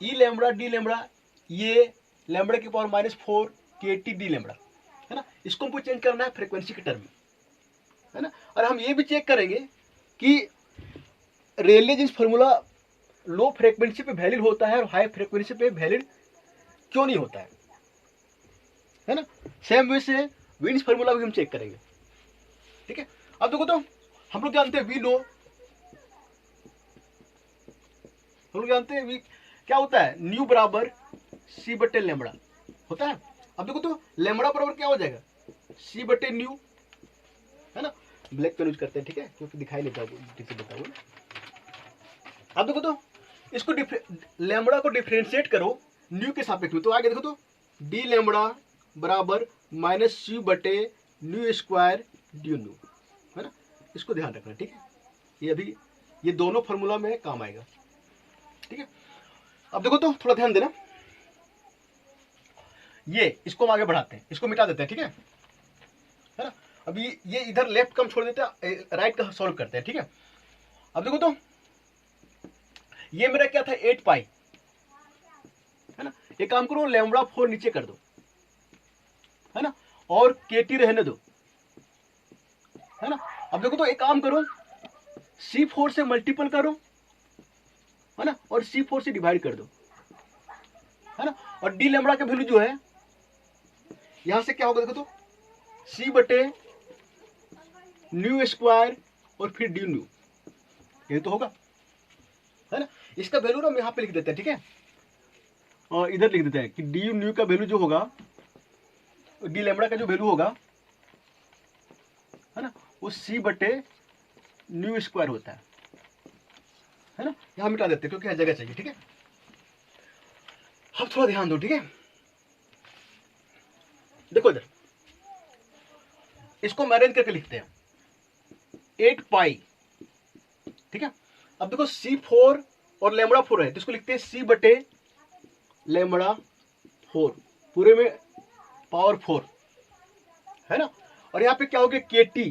ई lambda D lambda, ये lambda की power -4 के टी डी लैम्बडा, है ना। इसको हमको चेंज करना है फ्रीक्वेंसी के टर्म में, है ना। और हम ये भी चेक करेंगे कि रेले जीन्स फार्मूला लो फ्रीक्वेंसी पे वैलिड होता है और हाई फ्रीक्वेंसी पे वैलिड क्यों नहीं होता है ना। सेम वे से विन्स फार्मूला भी हम चेक करेंगे, ठीक है। अब देखो तो हम लोग जानते हैं वी नो, हम लोग जानते हैं वी क्या होता है, न्यू बराबर सी बटे लैम्बडा होता है। अब देखो तो लैम्बडा बराबर क्या हो जाएगा, सी बटे न्यू, है ना। ब्लैक पेन यूज करते हैं, ठीक है, क्योंकि दिखाई नहीं ठीक से बताओ। अब देखो तो इसको लैम्बडा को डिफरेंशिएट करो न्यू के सापेक्ष में, तो आगे देखो तो डी लैम्बडा बराबर -सी बटे न्यू स्क्वायर डी न्यू, है ना। इसको ध्यान रखना, ठीक है। ये अभी ये दोनों फॉर्मूला में काम आएगा, ठीक है। अब देखो तो थोड़ा ध्यान देना, ये इसको हम आगे बढ़ाते हैं, इसको मिटा देते हैं, ठीक है ना। अभी ये इधर लेफ्ट का हम छोड़ देते हैं, राइट का सॉल्व करते हैं, ठीक है। अब देखो तो ये मेरा क्या था 8 पाई, है ना। एक काम करो लैम्बडा 4 नीचे कर दो, है ना, और केटी रहने दो, है ना। अब देखो तो एक काम करो C4 से मल्टीपल करो, है ना, और C4 से डिवाइड कर दो, है ना। और डी लैम्बडा का वैल्यू जो है यहां से क्या होगा, देखो तो C बटे न्यू स्क्वायर और फिर डी न्यू, ये तो होगा, है ना। इसका वैल्यू ना हम यहां पे लिख देते हैं, ठीक है, और इधर लिख देते हैं कि डी न्यू का वैल्यू जो होगा, डी लैम्बडा का जो वैल्यू होगा, है ना, वो C बटे न्यू स्क्वायर होता है ना। यहां मिटा देते हैं क्योंकि यहां जगह चाहिए, ठीक है। अब थोड़ा ध्यान दो, ठीक है। देखो इधर इसको हम अरेंज करके लिखते हैं 8 पाई, ठीक है। अब देखो C4 और लैम्बडा 4 है, तो इसको लिखते हैं C बटे लैम्बडा 4 पूरे में पावर 4, है ना। और यहां पे क्या हो गया केटी,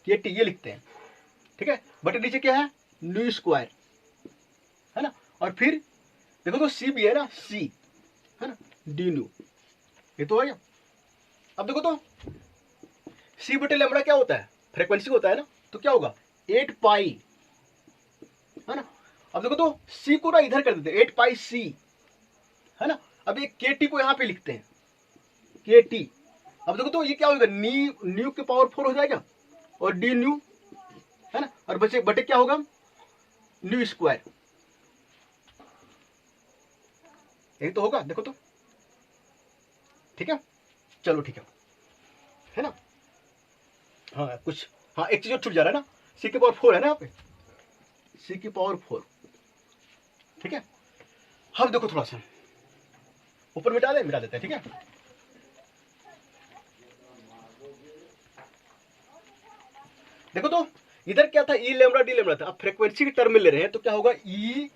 केटी ये लिखते हैं, ठीक है। बटे नीचे क्या है न्यू स्क्वायर, है ना। और फिर देखो तो C भी है ना, C, है ना, डी न्यू, ये तो है। अब देखो तो C बटे लैम्बडा क्या होता है, फ्रीक्वेंसी होता है ना, तो क्या होगा 8 पाई, है ना। अब देखो तो C को ना इधर कर देते हैं 8 पाई C, है ना। अब ये KT को यहां पे लिखते हैं KT। अब देखो तो ये क्या होगा न्यू के पावर 4 हो जाएगा और डी न्यू, है ना, और बचे बटे क्या होगा न्यू स्क्वायर, यही तो होगा, देखो तो, ठीक है। चलो ठीक है ना। हाँ कुछ, हाँ एक चीज और छूट जा रहा है ना, C की पावर 4 है ना यहाँ पे, C की पावर 4, ठीक है। अब देखो थोड़ा सा ऊपर मिटा देते हैं, ठीक है। देखो तो इधर क्या था ई लैम्बडा डी लैम्बडा था, अब फ्रीक्वेंसी के टर्म में ले रहे हैं तो क्या होगा ई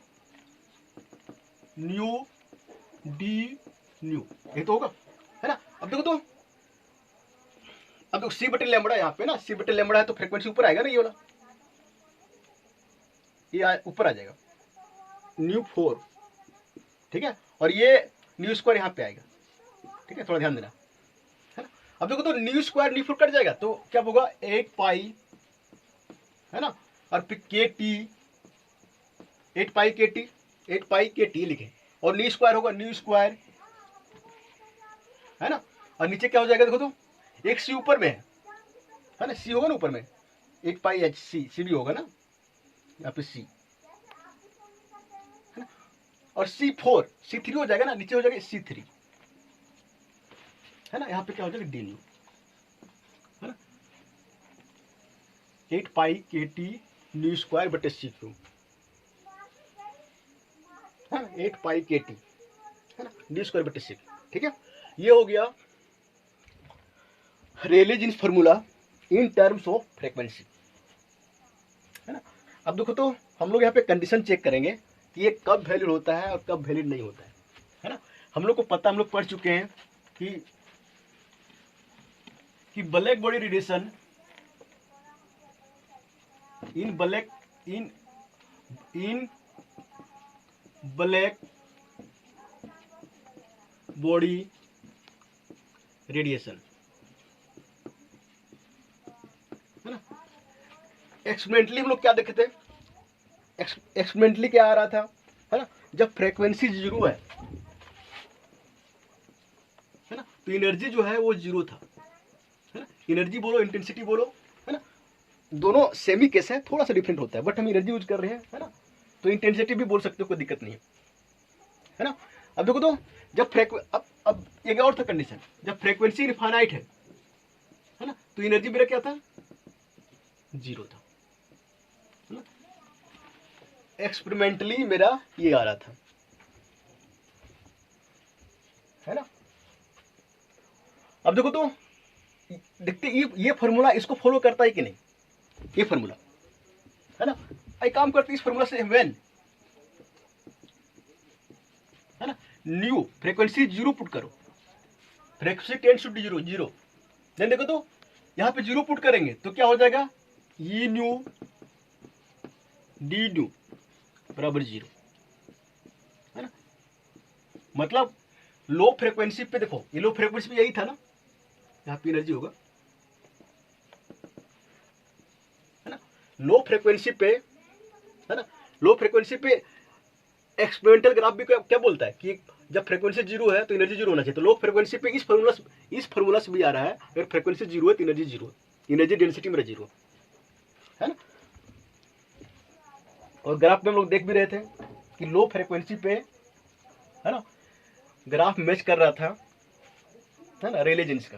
न्यू डी न्यू, ये तो होगा, है ना। अब देखो तो अब देखो C बटे लैम्बडा यहाँ पे ना, C बटे लैम्बडा है तो फ्रीक्वेंसी ऊपर आएगा ना, ये वाला ये ऊपर आ जाएगा न्यू 4, ठीक है। और ये न्यू स्क्वायर यहाँ पे आएगा, ठीक है, थोड़ा ध्यान देना, है ना। अब देखो तो न्यू स्क्वायर न्यू 4 कट जाएगा तो क्या होगा 8 पाई, है ना, और फिर के टी, 8 पाई के टी, 8 पाई के टी लिखे, और न्यू स्क्वायर होगा न्यू स्क्वायर, है ना। और नीचे क्या हो जाएगा देखो तो एक सी ऊपर में है ना, सी होगा ना ऊपर में 8 पाई एच सी भी होगा ना यहाँ पे सी, है ना। और C4 C3 हो जाएगा ना, नीचे हो जाएगा C3, है ना। यहाँ पे क्या हो जाएगा डी न्यू, है ना, 8 पाई के टी न्यू स्क्वायर बटे C3, है ना, 8 पाई के टी, है ना, न्यू स्क्वायर बटे C, ठीक है। ये हो गया Rayleigh Jeans formula in terms of frequency, है ना। अब देखो तो हम लोग यहाँ पे कंडीशन चेक करेंगे कि ये कब वैलिड होता है और कब वैलिड नहीं होता है ना। हम लोग को पता, हम लोग पढ़ चुके हैं कि black body radiation in black body radiation, है ना। एक्सपेरिमेंटली हम लोग क्या देखे थे, एक्सपेरिमेंटली क्या आ रहा था, है ना, जब फ्रीक्वेंसी जीरो है ना, तो एनर्जी जो है वो जीरो था, है ना। एनर्जी बोलो इंटेंसिटी बोलो, है ना, दोनों सेमी केस है, थोड़ा सा डिफरेंट होता है, बट हम एनर्जी यूज कर रहे हैं, है ना। तो इंटेंसिटी भी बोल सकते हो, कोई दिक्कत नहीं है ना। अब देखो तो जब अब एक और था कंडीशन, जब फ्रीक्वेंसी इनफाइनाइट है ना, तो एनर्जी मेरा क्या था, जीरो था, है ना। एक्सपेरिमेंटली मेरा ये आ रहा था, है ना। अब देखो तो देखते ये फॉर्मूला इसको फॉलो करता है कि नहीं, ये फॉर्मूला, है ना। आई काम करते इस फॉर्मूला से, व्हेन, है ना, न्यू फ्रीक्वेंसी जीरो पुट करो, frequency tends to zero, zero, then देखो तो यहां पे जीरो पुट करेंगे तो क्या हो जाएगा, ई न्यू डी न्यू बराबर जीरो, है ना। मतलब लो फ्रीक्वेंसी पे देखो, ये लो फ्रीक्वेंसी पे यही था ना, यहाँ पे एनर्जी होगा, है ना। लो फ्रीक्वेंसी पे, है ना, लो फ्रीक्वेंसी पे एक्सपेरिमेंटल ग्राफ भी क्या बोलता है कि जब फ्रीक्वेंसी जीरो है तो एनर्जी जीरो होना चाहिए, तो लो फ्रीक्वेंसी पे इस फॉर्मूला से भी आ रहा है, अगर फ्रीक्वेंसी जीरो है तो एनर्जी जीरो, एनर्जी डेंसिटी मेरा जीरो, है ना। और ग्राफ में हम लोग देख भी रहे थे कि लो फ्रीक्वेंसी पे, है ना, ग्राफ मैच कर रहा था, है ना, रेले जीन्स का,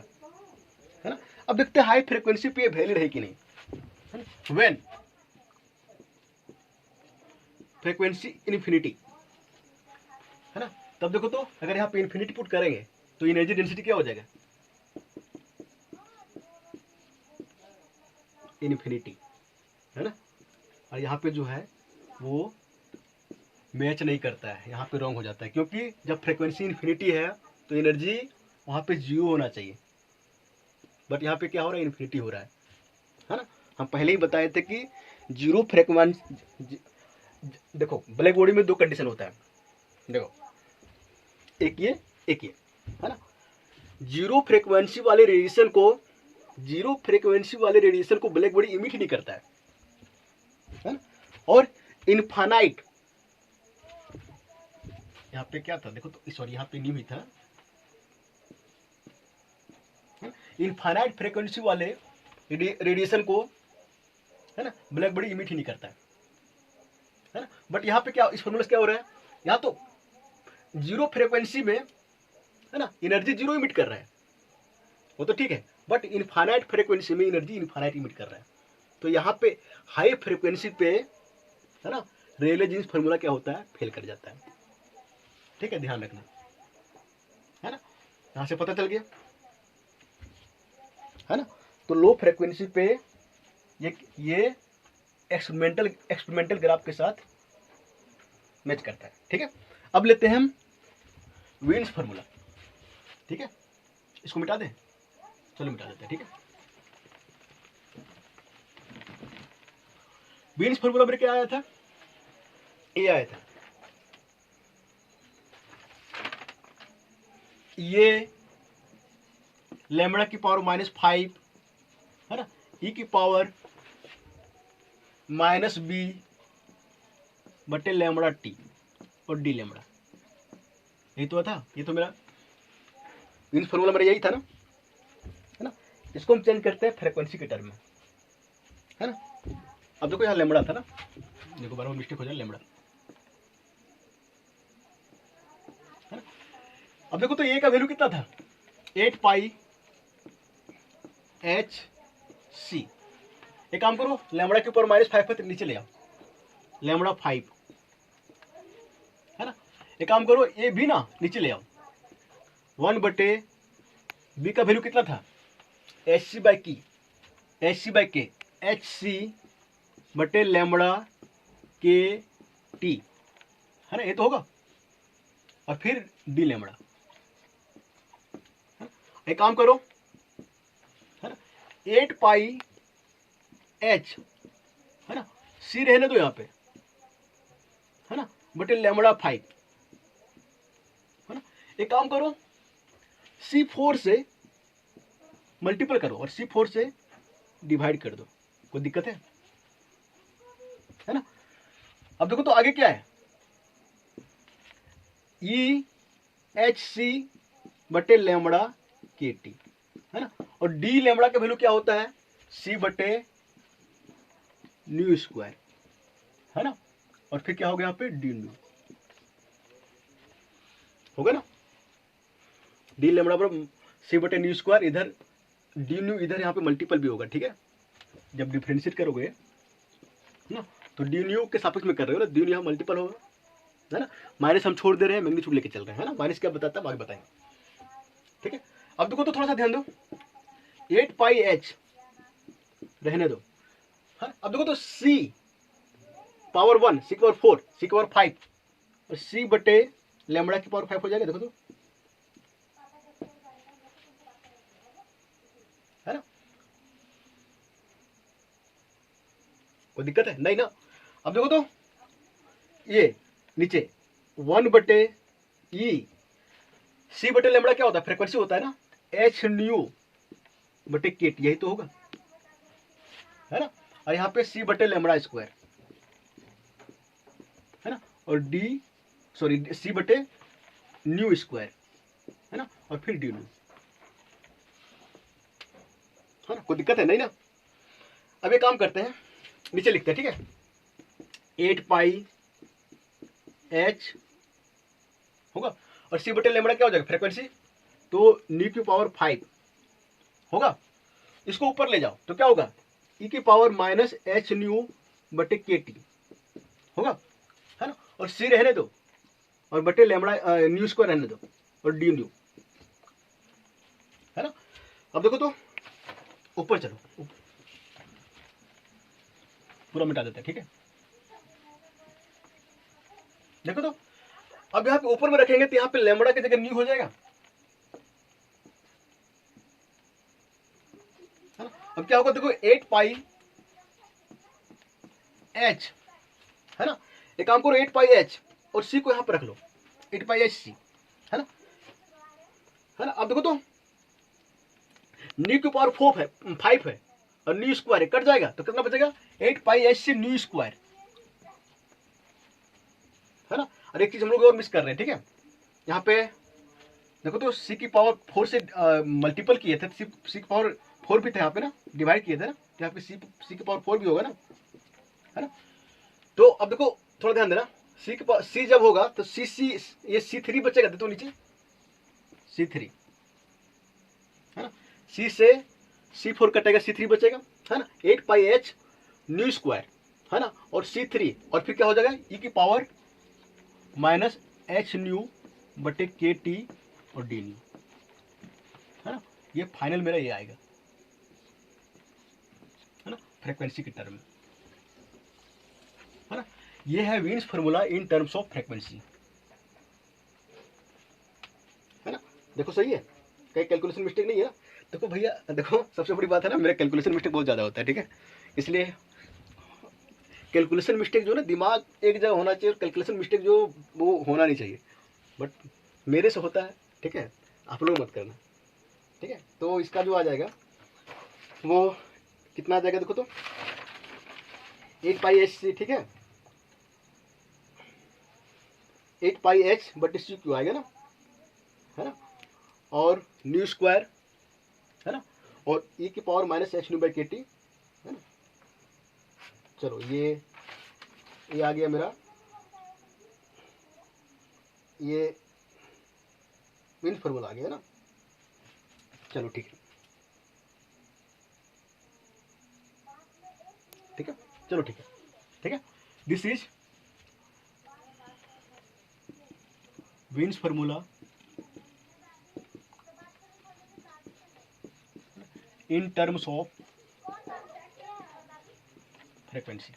है ना। अब देखते हैं हाई फ्रीक्वेंसी पे वैलिड है कि नहीं, है ना। व्हेन फ्रीक्वेंसी इन्फिनिटी, है ना, तब देखो तो अगर यहाँ पे इन्फिनिटी पुट करेंगे तो एनर्जी डेंसिटी क्या हो जाएगा, इन्फिनिटी, है ना। और यहाँ पे जो है वो मैच नहीं करता है, यहाँ पे रॉन्ग हो जाता है, क्योंकि जब फ्रीक्वेंसी इन्फिनिटी है तो एनर्जी वहाँ पे जीरो होना चाहिए, बट यहाँ पे क्या हो रहा है, इन्फिनिटी हो रहा है ना। हम पहले ही बताए थे कि जीरो फ्रीक्वेंसी, देखो ब्लैक बॉडी में दो कंडीशन होता है, देखो एक ये है ना। जीरो फ्रीक्वेंसी वाले रेडिएशन को ब्लैक बॉडी इमिट ही नहीं करता है ना। और इनफाइनाइट, यहाँ पे क्या था देखो तो, सॉरी यहाँ पे न्यू ही था, इनफाइनाइट फ्रीक्वेंसी वाले रेडिएशन को, है ना, ब्लैक बॉडी इमिट ही नहीं करता है ना। बट यहाँ पे क्या, इस फॉर्मूला से क्या हो रहा है, यहाँ तो जीरो फ्रीक्वेंसी में, है ना, एनर्जी जीरो इमिट कर रहा है, वो तो ठीक है, बट इनफाइनाइट फ्रीक्वेंसी में एनर्जी इनफाइनाइट इमिट कर रहा है। तो यहाँ पे हाई फ्रीक्वेंसी पे, है ना, रेले जीन्स फॉर्मूला क्या होता है, फेल कर जाता है, ठीक है, ध्यान रखना, है ना। यहां से पता चल गया, है ना। तो लो फ्रीक्वेंसी पे ये एक्सपेरिमेंटल ग्राफ के साथ मैच करता है, ठीक है। अब लेते हैं हम वीन्स फॉर्मूला, ठीक है, इसको मिटा दें, चलो मिटा देते हैं, ठीक है। वीन्स फॉर्मूला मेरे क्या आया था, ये आया था, ये लैम्बडा की पावर -5, है ना, ई की पावर -b बटे लैम्बडा टी और डी लैम्बडा, यही तो था, ये तो मेरा वीन्स फॉर्मूला मेरा यही था ना, है ना। इसको हम चेंज करते हैं फ्रीक्वेंसी के टर्म में, है ना। अब देखो यहाँ लैम्बडा था ना, देखो बार बार मिस्टेक हो जाए, लैम्बडा, है ना। अब देखो तो ए का वैल्यू कितना था, 8 पाई एच सी, एक काम करो लैम्बडा के ऊपर -5 है, नीचे ले आओ, लैम्बडा 5, है ना। एक काम करो ए भी ना नीचे ले आओ, 1 बटे बी का वैल्यू कितना था, एच सी बाई के एच सी बटे लैम्बडा के टी, है ना, ये तो होगा, और फिर डी लैम्बडा, एक काम करो, है ना, 8 पाई एच, है ना, सी रहने दो यहाँ पे, है ना, बटे लैम्बडा 5, है ना। एक काम करो, C4 से मल्टीपल करो और C4 से डिवाइड कर दो, कोई दिक्कत है ना। अब देखो तो आगे क्या है, EHC बटे लैम्बडा KT, है ना। और डी लैम्बडा का वैल्यू क्या होता है, C बटे न्यू स्क्वायर, है ना। और फिर क्या हो गया यहाँ पे डी न्यू, होगा ना। डी लैम्बडा पर C बटे न्यू स्क्वायर, इधर डी न्यू, इधर यहाँ पे मल्टीपल भी होगा, ठीक है। जब डिफरेंशिएट करोगे ना तो डी न्यू के सापेक्ष में कर रहे हो ना, डी न्यू यहाँ मल्टीपल होगा, है ना। माइनस हम छोड़ दे रहे हैं, मैग्नीट्यूड लेके चल रहे हैं, है ना। माइनस क्या बताता है आगे बताएंगे, ठीक है। अब देखो तो थोड़ा सा ध्यान दो, 8 पाई h रहने दो, है। अब देखो तो C power 1, C power 4, C power 5 और C बटे लैम्बडा की पावर 5 हो जाएगा, देखो तो, है ना। कोई दिक्कत है नहीं ना। अब देखो तो ये नीचे 1 बटे E, C बटे लैम्बडा क्या होता है, फ्रीक्वेंसी होता है ना, h न्यू बटे KT, यही तो होगा, है ना। और यहाँ पे C बटे लैम्बडा स्क्वायर, है ना। और C बटे न्यू स्क्वायर, है ना। और फिर डी न्यू, है ना। कोई दिक्कत है नहीं ना। अब एक काम करते हैं, नीचे लिखते हैं, ठीक है। 8 पाई h होगा और C बटे लैम्बडा क्या हो जाएगा, फ्रीक्वेंसी, तो न्यू की पावर 5 होगा। इसको ऊपर ले जाओ तो क्या होगा, e की पावर माइनस h न्यू बटे KT होगा, है ना। और C रहने दो और बटे लैम्बडा न्यू स्क्वायर रहने दो और डी न्यू, है ना। अब देखो तो ऊपर चलो, पूरा मिटा देते हैं, ठीक है। देखो तो अब यहाँ पे ऊपर में रखेंगे तो यहाँ पे लैम्बडा की जगह न्यू हो जाएगा, है ना। अब क्या होगा देखो, 8 पाई h, है ना। एक काम करो, 8 पाई h और C को यहाँ पे रख लो, 8 पाई h C, है ना, है ना। अब देखो तो न्यू की पावर 5 है और न्यू स्क्वायर कट जाएगा तो कितना बचेगा, 8 पाई h C न्यू स्क्वायर, है ना। और एक चीज हम लोग और मिस कर रहे हैं, ठीक है। यहाँ पे देखो तो C की पावर 4 से मल्टीपल किए थे, C की पावर 4 भी था यहाँ पे ना, डिवाइड किए थे ना, यहाँ पे C की पावर 4 भी होगा ना, है ना। तो अब देखो थोड़ा ध्यान देना, C जब होगा तो ये C3 बचेगा, देखो नीचे C3, है ना। C से C4 कटेगा, C3 बचेगा, है ना। 8 पाई h न्यू स्क्वायर, है ना, और C3 और फिर क्या हो जाएगा, e की पावर माइनस h न्यू बटे KT और डी न्यू, है ना। ये फाइनल मेरा ये आएगा, है ना, फ्रीक्वेंसी के टर्म में, है ना। ये है Wien's formula in terms of frequency, है ना। देखो सही है, कहीं कैलकुलेशन मिस्टेक नहीं है ना। देखो भैया, देखो सबसे बड़ी बात है ना, मेरा कैलकुलेशन मिस्टेक बहुत ज़्यादा होता है, ठीक है। इसलिए कैलकुलेशन मिस्टेक जो ना, दिमाग एक जगह होना चाहिए और कैलकुलेशन मिस्टेक जो वो होना नहीं चाहिए, बट मेरे से होता है, ठीक है। आप लोग मत करना, ठीक है। तो इसका जो आ जाएगा वो कितना आ जाएगा, देखो तो 8 पाई h C, ठीक है, 8 पाई h बटे C क्यों आएगा ना, है ना। और न्यू स्क्वायर, है ना, और e की power minus h new by KT, है ना। चलो ये आ गया मेरा, ये मीन फार्मूला आ गया ना। चलो ठीक है, ठीक है, चलो ठीक है, ठीक है। This is Wien's formula in terms of frequency.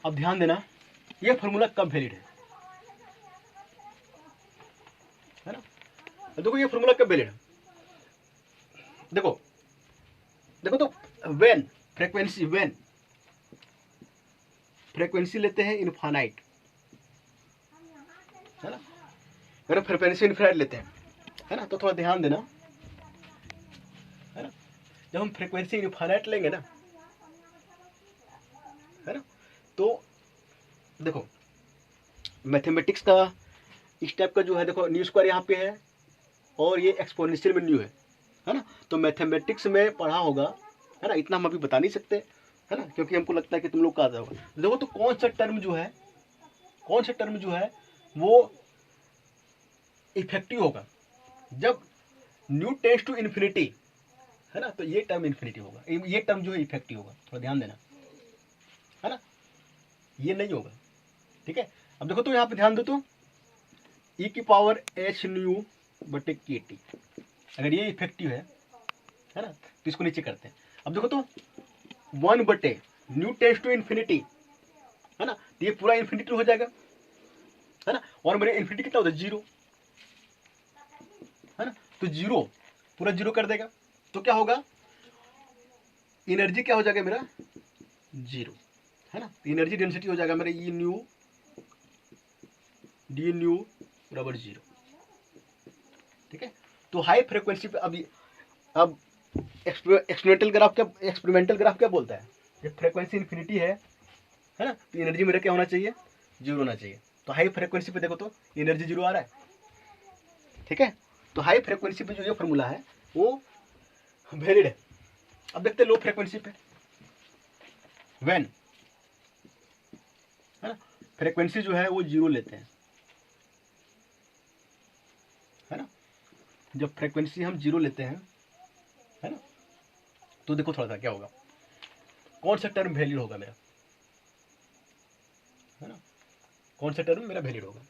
अब ध्यान देना, यह फार्मूला कब वैलिड है ना। देखो ये फार्मूला कब वैलिड है, देखो तो व्हेन फ्रीक्वेंसी, व्हेन फ्रीक्वेंसी लेते हैं इनफाइनाइट, है ना, अगर फ्रीक्वेंसी इनफाइनाइट लेते हैं, है ना, तो थोड़ा ध्यान देना, है ना, जब हम फ्रीक्वेंसी इनफाइनाइट लेंगे ना, है ना, तो देखो मैथमेटिक्स का इस टाइप का जो है, देखो न्यू स्क्वायर यहाँ पे है और ये एक्सपोनेंशियल में न्यू है ना, तो मैथमेटिक्स में पढ़ा होगा, है ना, इतना हम अभी बता नहीं सकते, है ना, क्योंकि हमको लगता है कि तुम लोग का आता होगा। देखो तो कौन सा टर्म जो है वो इफेक्टिव होगा जब न्यू टेंड्स टू इन्फिनिटी, है ना, तो ये टर्म इन्फिनिटी होगा, ये टर्म जो है इफेक्टिव होगा, थोड़ा ध्यान देना, है ना, ये नहीं होगा, ठीक है। अब देखो तो यहाँ पे ध्यान दो तो e की पावर h न्यू बटे के टी, अगर ये इफेक्टिव है ना, तो इसको नीचे करते हैं। अब देखो तो 1 बटे न्यू टेंड्स टू इन्फिनिटी, है ना, तो ये पूरा इन्फिनिटी हो जाएगा, है ना, और मेरे इन्फिनिटी कितना होता है 0, है ना, तो 0 पूरा 0 कर देगा, तो क्या होगा, एनर्जी क्या हो जाएगा मेरा 0, है ना, एनर्जी डेंसिटी हो जाएगा मेरा ई न्यू डी न्यू बराबर 0, ठीक है। तो हाई फ्रिक्वेंसी पे अब एक्सपेरिमेंटल ग्राफ क्या बोलता है, जब फ्रिक्वेंसी इन्फिनिटी है ना, तो एनर्जी मेरा क्या होना चाहिए 0 होना चाहिए, तो हाई फ्रिक्वेंसी पे देखो तो एनर्जी 0 आ रहा है, ठीक है। तो हाई फ्रिक्वेंसी पे जो ये फॉर्मूला है वो वैलिड है। अब देखते हैं लो फ्रिक्वेंसी पे, व्हेन, है ना, फ्रिक्वेंसी जो है वो 0 लेते हैं, है ना, जब फ्रिक्वेंसी हम 0 लेते हैं, है ना, तो देखो थोड़ा सा क्या होगा, कौन सा टर्म वैलिड होगा मेरा, है ना, कौन सा टर्म मेरा वैलिड होगा,